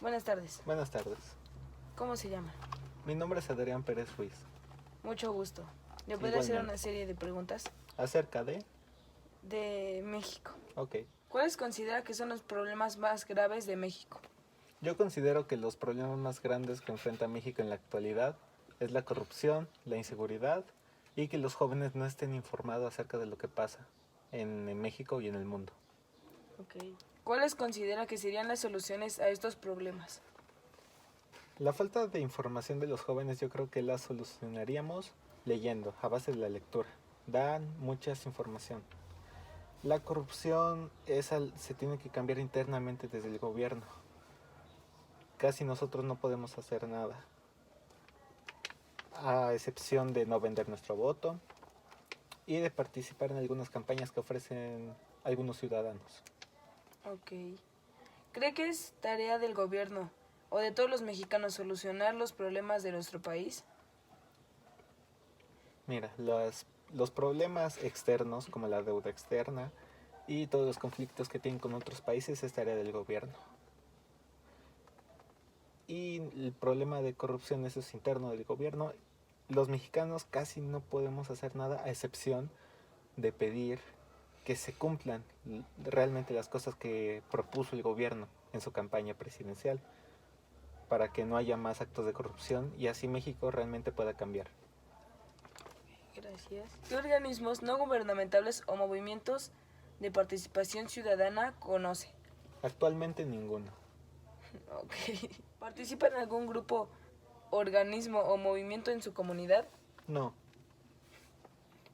Buenas tardes. Buenas tardes. ¿Cómo se llama? Mi nombre es Adrián Pérez Ruiz. Mucho gusto. ¿Le podría hacer Igualmente. una serie de preguntas? ¿Acerca de? De México. Ok. ¿Cuáles considera que son los problemas más graves de México? Yo considero que los problemas más grandes que enfrenta México en la actualidad es la corrupción, la inseguridad y que los jóvenes no estén informados acerca de lo que pasa en México y en el mundo. Okay. ¿Cuáles considera que serían las soluciones a estos problemas? La falta de información de los jóvenes yo creo que la solucionaríamos leyendo, a base de la lectura. Dan mucha información. La corrupción se tiene que cambiar internamente desde el gobierno. Casi nosotros no podemos hacer nada, a excepción de no vender nuestro voto y de participar en algunas campañas que ofrecen algunos ciudadanos. Ok. ¿Cree que es tarea del gobierno o de todos los mexicanos solucionar los problemas de nuestro país? Mira, los problemas externos como la deuda externa y todos los conflictos que tienen con otros países es tarea del gobierno. Y el problema de corrupción eso es interno del gobierno. Los mexicanos casi no podemos hacer nada a excepción de pedir que se cumplan realmente las cosas que propuso el gobierno en su campaña presidencial para que no haya más actos de corrupción y así México realmente pueda cambiar. Gracias. ¿Qué organismos no gubernamentales o movimientos de participación ciudadana conoce? Actualmente ninguno. Ok. ¿Participa en algún grupo, organismo o movimiento en su comunidad? No,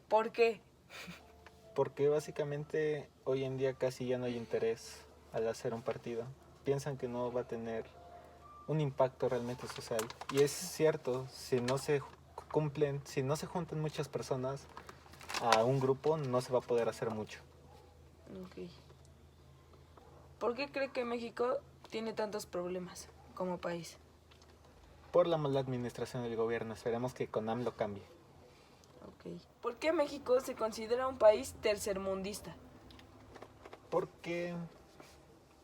¿Por qué? porque básicamente hoy en día casi ya no hay interés al hacer un partido. Piensan que no va a tener un impacto realmente social. Y es cierto, si no se cumplen, si no se juntan muchas personas a un grupo, no se va a poder hacer mucho. Ok. ¿Por qué cree que México tiene tantos problemas como país? Por la mala administración del gobierno, esperemos que con AMLO cambie. Ok. ¿Por qué México se considera un país tercermundista? Porque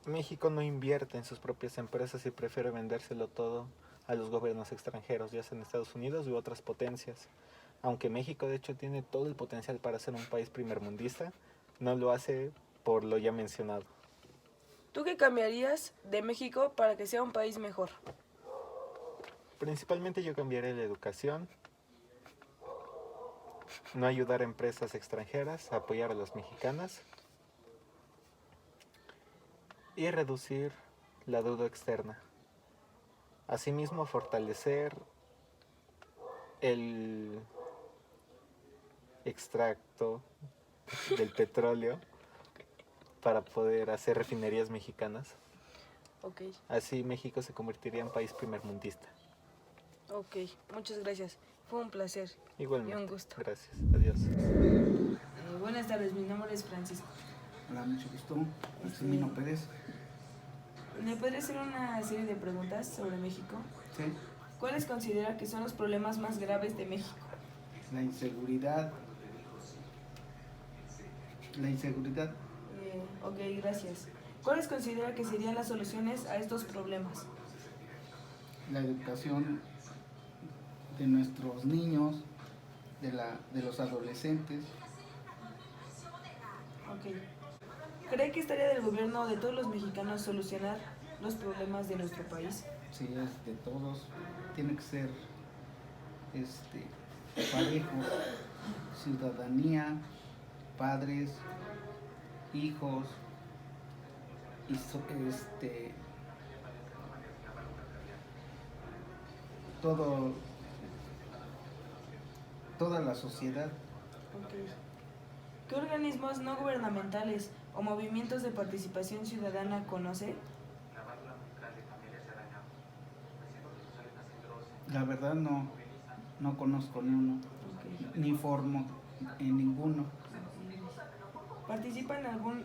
México no invierte en sus propias empresas y prefiere vendérselo todo a los gobiernos extranjeros, ya sea en Estados Unidos u otras potencias. Aunque México de hecho tiene todo el potencial para ser un país primermundista, no lo hace por lo ya mencionado. ¿Tú qué cambiarías de México para que sea un país mejor? Principalmente yo cambiaré la educación, no ayudar a empresas extranjeras, apoyar a las mexicanas y reducir la deuda externa. Asimismo, fortalecer el extracto del petróleo para poder hacer refinerías mexicanas. Ok. Así México se convertiría en país primermundista. Ok. Muchas gracias. Fue un placer. Igualmente. Y un gusto. Gracias. Adiós. Buenas tardes, mi nombre es Francisco. Hola, mucho gusto. Maximino Pérez. ¿Le podría hacer una serie de preguntas sobre México? Sí. ¿Cuáles considera que son los problemas más graves de México? La inseguridad. La inseguridad. Ok, gracias. ¿Cuáles considera que serían las soluciones a estos problemas? La educación de nuestros niños, de los adolescentes. Ok. ¿Cree que es tarea del gobierno o de todos los mexicanos solucionar los problemas de nuestro país? Sí, es de todos. Tiene que ser parejo. Ciudadanía, padres, hijos y todo, toda la sociedad. Ok. ¿Qué organismos no gubernamentales o movimientos de participación ciudadana conoce? La verdad no conozco ni uno, Ok. ni formo en ninguno. ¿Participa en algún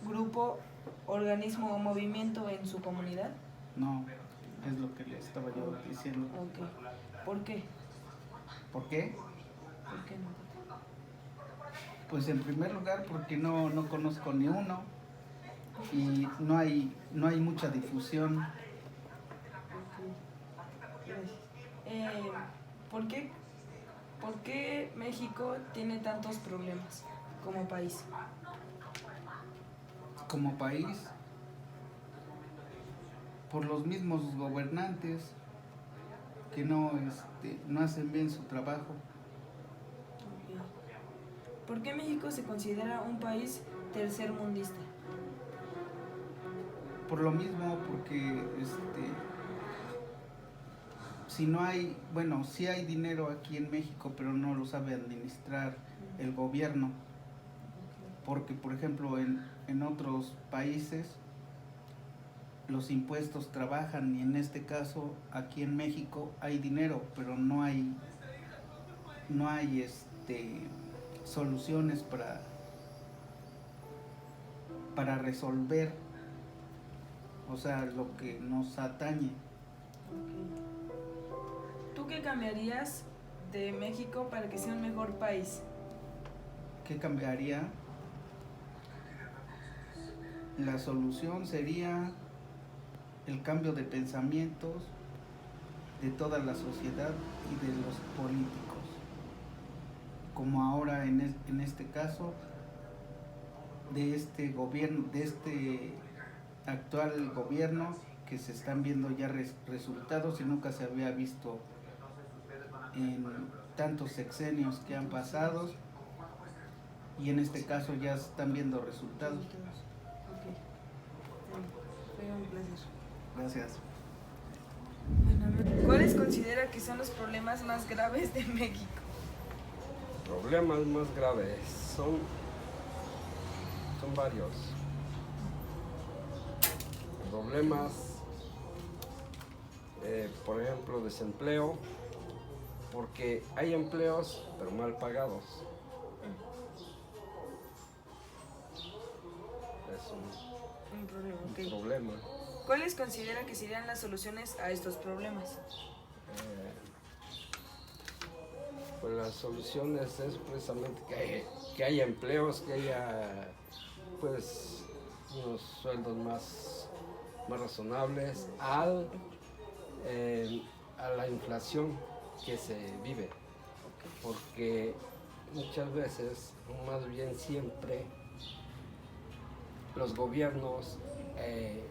grupo, organismo o movimiento en su comunidad? No, es lo que le estaba yo diciendo. Ok. ¿Por qué? ¿Por qué? ¿Por qué no? Pues en primer lugar porque no conozco ni uno y no hay mucha difusión Eh, ¿por qué, por qué México tiene tantos problemas como país? Como país, por los mismos gobernantes que no hacen bien su trabajo. Ok. ¿Por qué México se considera un país tercermundista? Por lo mismo, porque si no hay, bueno, sí hay dinero aquí en México, pero no lo sabe administrar el gobierno. Porque, por ejemplo, en otros países los impuestos trabajan y en este caso aquí en México hay dinero, pero no hay soluciones para resolver, o sea, lo que nos atañe. Ok. ¿Tú qué cambiarías de México para que sea un mejor país? ¿Qué cambiaría? La solución sería el cambio de pensamientos de toda la sociedad y de los políticos, como ahora en este caso de este gobierno, de este actual gobierno, que se están viendo ya resultados y nunca se había visto en tantos sexenios que han pasado, y en este caso ya se están viendo resultados. Ok. Fue un placer. Gracias. Bueno, ¿cuáles considera que son los problemas más graves de México? Problemas más graves son varios. Problemas, por ejemplo, desempleo, porque hay empleos pero mal pagados. Es Un problema, un ok. problema. ¿Cuáles considera que serían las soluciones a estos problemas? Pues las soluciones es precisamente que haya empleos, que haya pues unos sueldos más razonables a la inflación que se vive, porque muchas veces, o más bien siempre, los gobiernos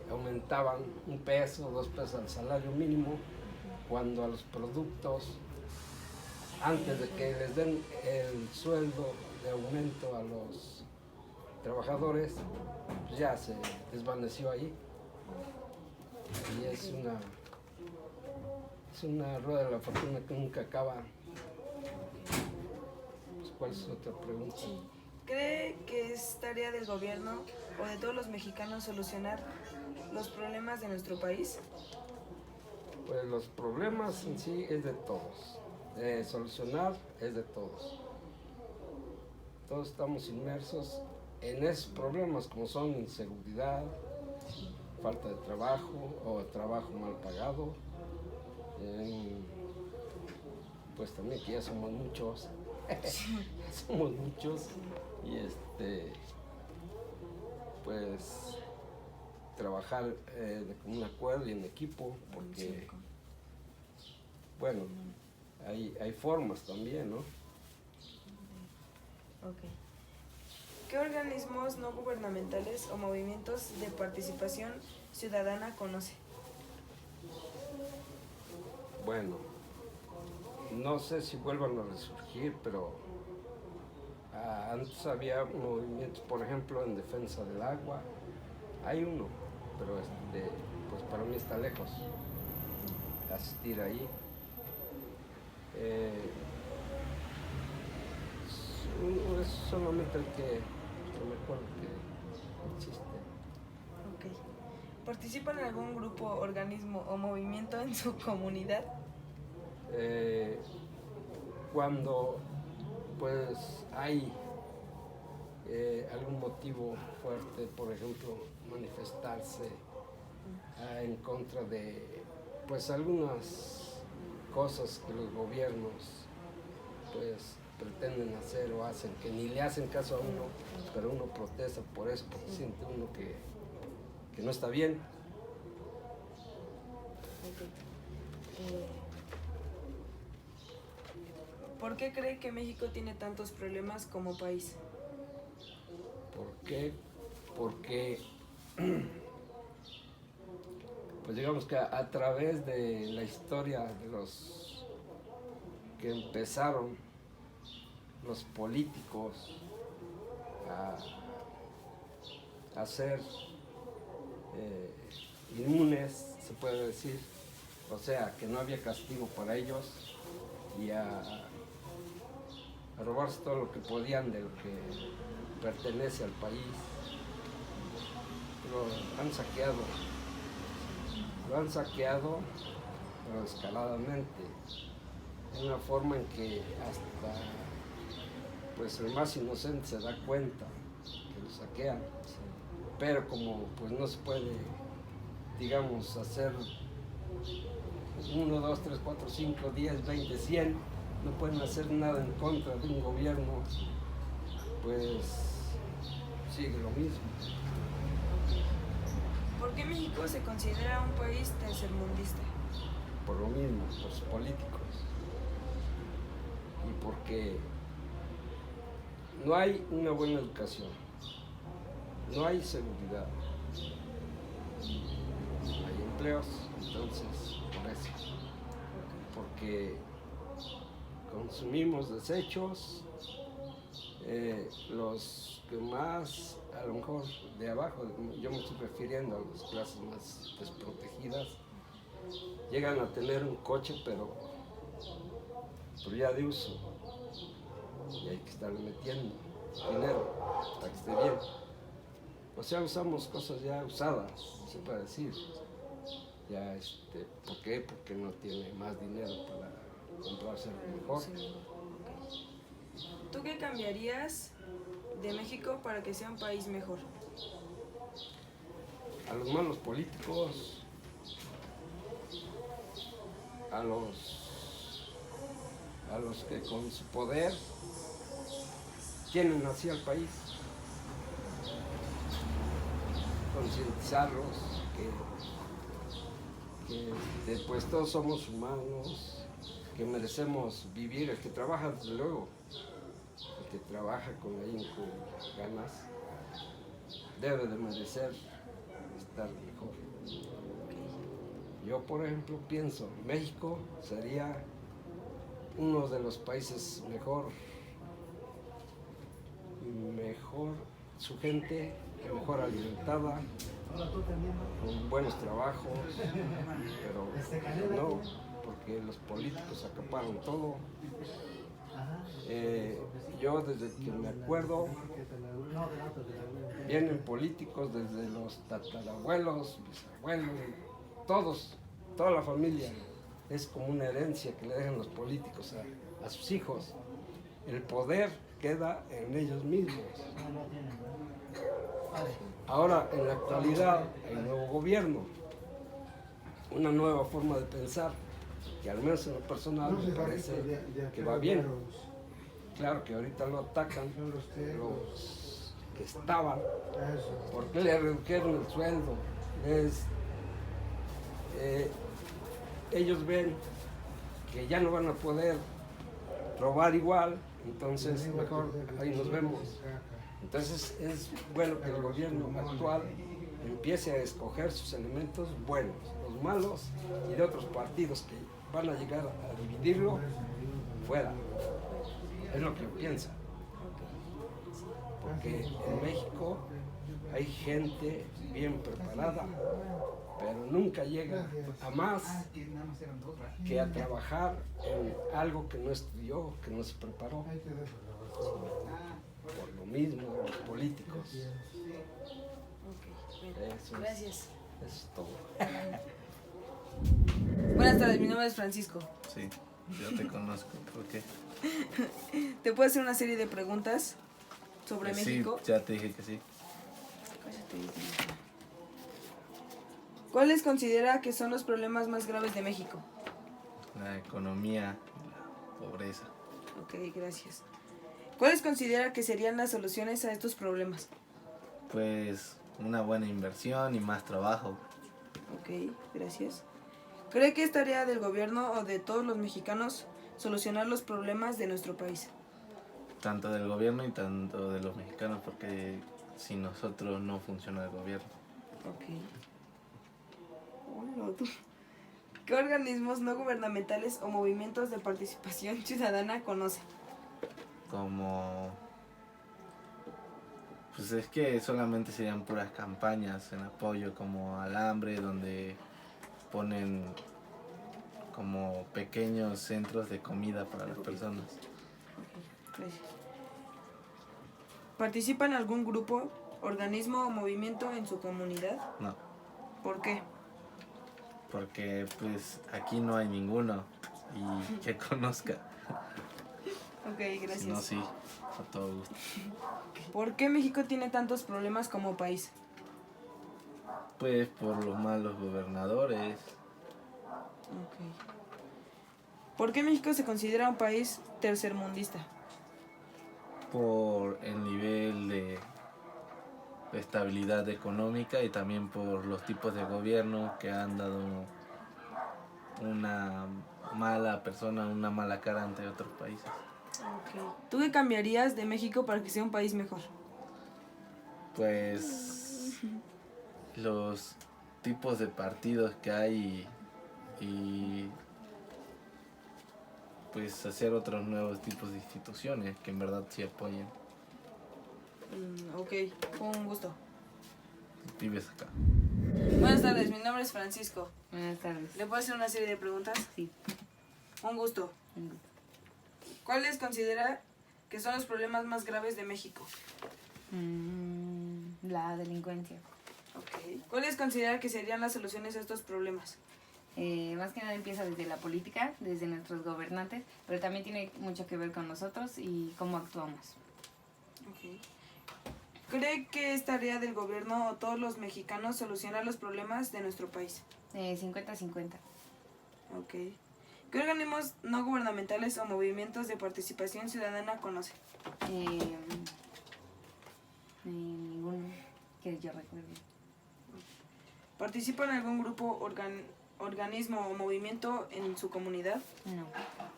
aumentaban 1 peso, 2 pesos al salario mínimo, cuando a los productos, antes de que les den el sueldo de aumento a los trabajadores, pues ya se desvaneció ahí. Y es una rueda de la fortuna que nunca acaba. Pues, ¿cuál es otra pregunta? Sí. ¿Cree que es tarea del gobierno o de todos los mexicanos solucionar los problemas de nuestro país? Pues los problemas en sí es de todos. Solucionar es de todos. Todos estamos inmersos en esos problemas, como son inseguridad, falta de trabajo o trabajo mal pagado. Pues también que ya somos muchos. Somos muchos y pues trabajar de común acuerdo y en equipo, porque bueno, hay formas también, ¿no? Ok. ¿Qué organismos no gubernamentales o movimientos de participación ciudadana conoce? Bueno, no sé si vuelvan a resurgir, pero antes había movimientos, por ejemplo, en defensa del agua. Hay uno, pero pues para mí está lejos asistir ahí. Es solamente el que me acuerdo que existe. Ok. ¿Participa en algún grupo, organismo o movimiento en su comunidad? Cuando pues hay algún motivo fuerte, por ejemplo, manifestarse en contra de pues algunas cosas que los gobiernos pues pretenden hacer o hacen, que ni le hacen caso a uno, pero uno protesta por eso, porque siente uno que no está bien. Ok. ¿Por qué cree que México tiene tantos problemas como país? ¿Por qué? Porque, pues digamos que a través de la historia de los que empezaron los políticos a ser inmunes, se puede decir, o sea, que no había castigo para ellos y a robarse todo lo que podían de lo que pertenece al país. Lo han saqueado, pero escaladamente, de una forma en que hasta pues el más inocente se da cuenta que lo saquean, pero como pues no se puede, digamos, hacer 1, 2, 3, 4, 5, 10, 20, 100, no pueden hacer nada en contra de un gobierno, pues sigue lo mismo. ¿Por qué México se considera un país tercermundista? Por lo mismo, por sus políticos. Y porque no hay una buena educación, no hay seguridad, no hay empleos, entonces por eso. Porque consumimos desechos, los que más, a lo mejor de abajo, yo me estoy refiriendo a las clases más desprotegidas, llegan a tener un coche, pero ya de uso, y hay que estarle metiendo dinero para que esté bien. O sea, usamos cosas ya usadas, se puede decir. Ya, ¿por qué? Porque no tiene más dinero para comprarse algo mejor. Sí, ok. ¿Tú qué cambiarías de México para que sea un país mejor? A los malos políticos, a los que con su poder tienen así al país, concientizarlos que pues todos somos humanos, que merecemos vivir. El que trabaja, desde luego, el que trabaja con ahínco y ganas, debe de merecer estar mejor. Yo, por ejemplo, pienso, México sería uno de los países mejor, su gente mejor alimentada, con buenos trabajos, pero no, porque los políticos acaparan todo. Yo desde que me acuerdo, vienen políticos desde los tatarabuelos, bisabuelos, toda la familia. Es como una herencia que le dejan los políticos a sus hijos. El poder queda en ellos mismos. Ahora, en la actualidad, hay un nuevo gobierno, una nueva forma de pensar, que al menos en lo personal me parece que va bien. Claro que ahorita lo atacan los que estaban, porque le redujeron el sueldo. Ellos ven que ya no van a poder robar igual, entonces mejor ahí nos vemos. Entonces es bueno que el gobierno actual empiece a escoger sus elementos buenos, los malos y de otros partidos que van a llegar a dividirlo fuera. Es lo que piensa. Porque en México hay gente bien preparada, pero nunca llega a más que a trabajar en algo que no estudió, que no se preparó. Por lo mismo de los políticos. Ok, bueno, Eso gracias. Eso es todo. Buenas tardes, mi nombre es Francisco. Sí, yo te conozco. ¿Por qué? ¿Te puedo hacer una serie de preguntas sobre Pues México? sí, ya te dije que sí. ¿Cuáles considera que son los problemas más graves de México? La economía, la pobreza. Ok, gracias. ¿Cuáles considera que serían las soluciones a estos problemas? Pues una buena inversión y más trabajo. Ok, gracias. ¿Cree que es tarea del gobierno o de todos los mexicanos solucionar los problemas de nuestro país? Tanto del gobierno y tanto de los mexicanos, porque sin nosotros no funciona el gobierno. Ok. Hola, tú. ¿Qué organismos no gubernamentales o movimientos de participación ciudadana conocen? Como... Pues es que solamente serían puras campañas en apoyo, como al hambre, donde ponen como pequeños centros de comida para las personas. Gracias. ¿Participa en algún grupo, organismo o movimiento en su comunidad? No, ¿Por qué? porque pues aquí no hay ninguno y que conozca. Ok, gracias. Si no, sí, a todo gusto. ¿Por qué México tiene tantos problemas como país? Pues por los malos gobernadores, Ok. ¿Por qué México se considera un país tercermundista? por el nivel de estabilidad económica y también por los tipos de gobierno que han dado una mala persona, una mala cara ante otros países. Ok. ¿Tú qué cambiarías de México para que sea un país mejor? Pues los tipos de partidos que hay y pues hacer otros nuevos tipos de instituciones que en verdad sí apoyen. Ok, fue un gusto. Vives acá. Buenas tardes, mi nombre es Francisco. Buenas tardes. ¿Le puedo hacer una serie de preguntas? Sí. Un gusto. ¿Cuáles considera que son los problemas más graves de México? La delincuencia. Ok. ¿Cuáles considera que serían las soluciones a estos problemas? Más que nada empieza desde la política, desde nuestros gobernantes, pero también tiene mucho que ver con nosotros y cómo actuamos. Ok. ¿Cree que es tarea del gobierno o todos los mexicanos solucionar los problemas de nuestro país? 50-50. Ok. ¿Qué organismos no gubernamentales o movimientos de participación ciudadana conoce? Ninguno que yo recuerde. ¿Participa en algún grupo, organismo o movimiento en su comunidad? No,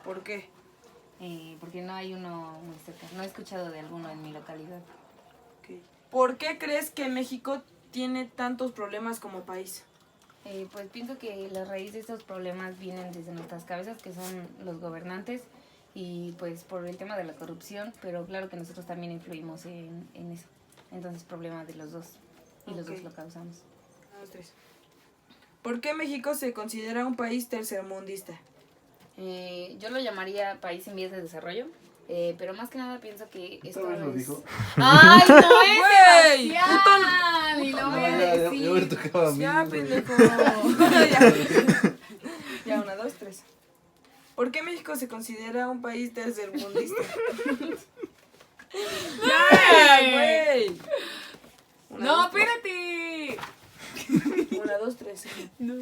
¿Por qué? porque no hay uno muy cerca. No he escuchado de alguno en mi localidad. Ok. ¿Por qué crees que México tiene tantos problemas como país? Pues pienso que la raíz de estos problemas vienen desde nuestras cabezas, que son los gobernantes, y pues por el tema de la corrupción, pero claro que nosotros también influimos en eso. Entonces problema de los dos, y los Ok. dos lo causamos. 1, 2, 3. ¿Por qué México se considera un país tercermundista? Yo lo llamaría país en vías de desarrollo, pero más que nada pienso que esto vez lo es... dijo? ¡Ay, no es ¡Güey! Sebastián! ¡Ni lo voy a Ya me decir! tocaba a mí. Ya, güey. pendejo. Ya, 1, 2, 3. ¿Por qué México se considera un país tercermundista? ¡Ya, güey! ¡No, espérate! 1, 2, 3. No.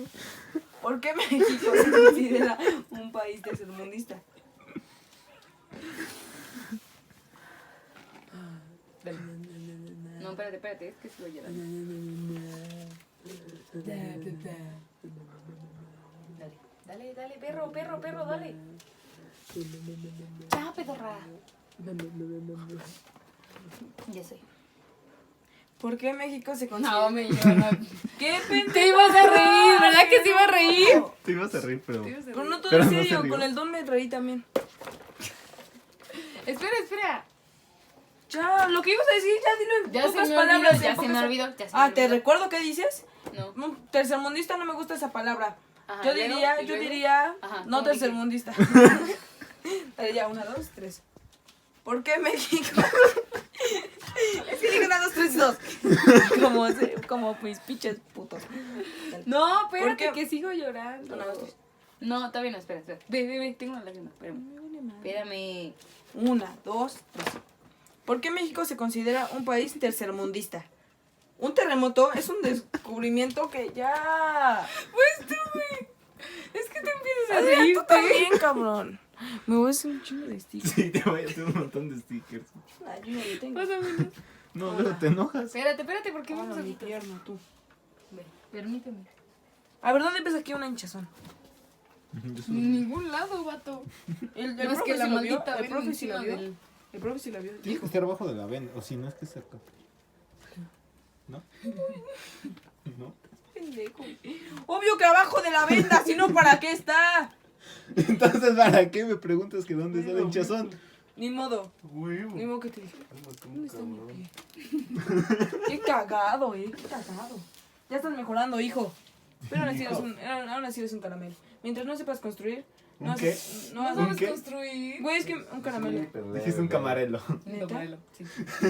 ¿Por qué México se considera un país tercermundista? No, espérate, es que sigo llorando. Dale, perro, dale. Ya, pedorra. Ya sé. ¿Por qué México se considera? No, me llora. ¿Qué pendejo? Te ibas a reír, ¿verdad que se iba a reír? Te ibas a reír, pero... Pero no todo Pero en no se serio, rió. con el don me reí también. Espera. Ya, lo que ibas a decir, ya dilo en Ya pocas se me olvidó, palabras. ya en se me pocas- olvidó. Ah, ¿te recuerdo qué dices? No. No, tercermundista no me gusta esa palabra. Ajá, Yo ¿y luego? diría, ¿Y yo luego? diría, Ajá, no ¿cómo dije? tercermundista. Dale, ya, 1, 2, 3. ¿Por qué México? Es que digo 1, 2, 3, 2. Como mis pinches putos. No, ¿Por espérate, qué? que sigo llorando. 1, 2, 3. No, todavía no, espera. Ve, tengo una lágrima, espérame. 1, 2, 3. ¿Por qué México se considera un país tercermundista? Un terremoto es un descubrimiento que ya... Pues tú, güey. Es que te empiezas a Tú reírte. también, cabrón. Me voy a hacer un chingo de stickers. Sí, te voy a hacer un montón de stickers. Ah, yo ya lo tengo. Más o menos. No, Hola. luego te enojas. Espérate, porque Hola, vamos a mi quitar. pierna, tú. Ve, permíteme. A ver, ¿dónde ves aquí una hinchazón? En ningún lado, vato. El Más profe que la sí lo vio, maldita el profe venda sí lo encima vio. del- El profe sí lo vio. Tiene que Dijo, estar abajo de la venda, o si no es que cerca. ¿No? ¿No? pendejo. Obvio que abajo de la venda, si no, ¿para qué está? Entonces, ¿para qué me preguntas que dónde está el hinchazón? Ni modo. Huevo. Ni modo que te dije. Andas como ¿Dónde está mi cabrón. pie? Qué cagado, qué cagado. Ya estás mejorando, hijo. Pero aún así eres un caramelo. Mientras no sepas construir, ¿Un no qué? haces- No no sabes haces- qué? construir. Güey, es que un caramelo. Sí, pero Dijiste un camarelo. ¿Neta? Sí.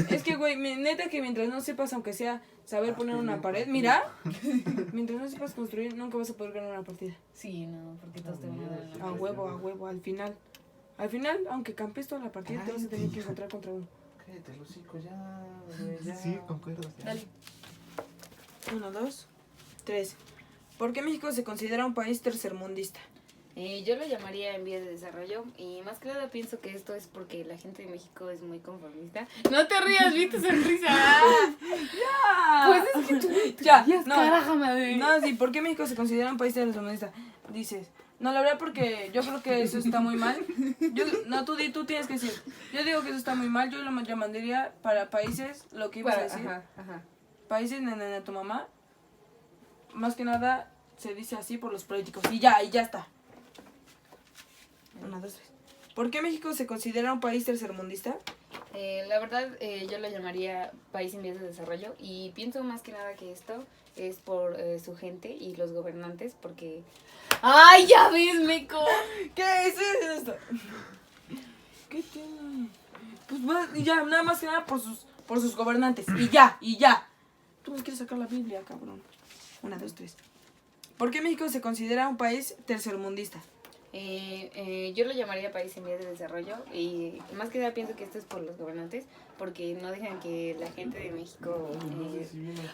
Es que, güey, neta que mientras no sepas, aunque sea saber poner una pared, mira, mientras no sepas construir, nunca vas a poder ganar una partida. Sí, no, porque todos te van a dar la A huevo, al final. Al final, aunque campes toda la partida, te vas a tener que encontrar contra uno. Cállate, los hocico, ya, güey, ya. Sí, concuerdo. Dale. 1, 2, 3. ¿Por qué México se considera un país tercermundista? Yo lo llamaría en vías de desarrollo y más que nada pienso que esto es porque la gente de México es muy conformista. No te rías, vi tu sonrisa. Pues es que tú Ya, no. Caraja, madre. No, sí, ¿por qué México se considera un país tercermundista? Dices, no, la verdad porque yo creo que eso está muy mal. No, tú tienes que decir. Yo digo que eso está muy mal, yo lo llamaría para países, lo que ibas a decir. Ajá. Países de tu mamá, más que nada se dice así por los políticos. Y ya está. 1, 2, 3. ¿Por qué México se considera un país tercermundista? La verdad, yo lo llamaría país en vías de desarrollo y pienso más que nada que esto es por su gente y los gobernantes porque... ¡Ay, ya ves, meco! ¿Qué es esto? ¿Qué tiene? Pues ya, nada más que nada por sus gobernantes. Y ya. Tú me quieres sacar la Biblia, cabrón. 1, 2, 3. ¿Por qué México se considera un país tercermundista? Yo lo llamaría país en vías de desarrollo y más que nada pienso que esto es por los gobernantes porque no dejan que la gente de México...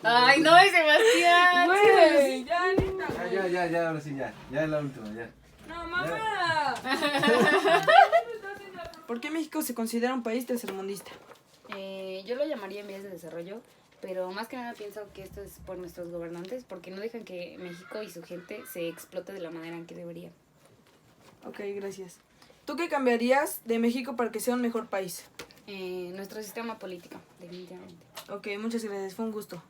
¡Ay, no, Sebastián! Güey, ya, neta. Ya, ahora sí, ya. Ya es la última, ya. No, mamá. ¿Por qué México se considera un país tercermundista? Yo lo llamaría en vías de desarrollo, pero más que nada pienso que esto es por nuestros gobernantes porque no dejan que México y su gente se explote de la manera en que debería. Ok, gracias. ¿Tú qué cambiarías de México para que sea un mejor país? Nuestro sistema político, definitivamente. Ok, muchas gracias. Fue un gusto.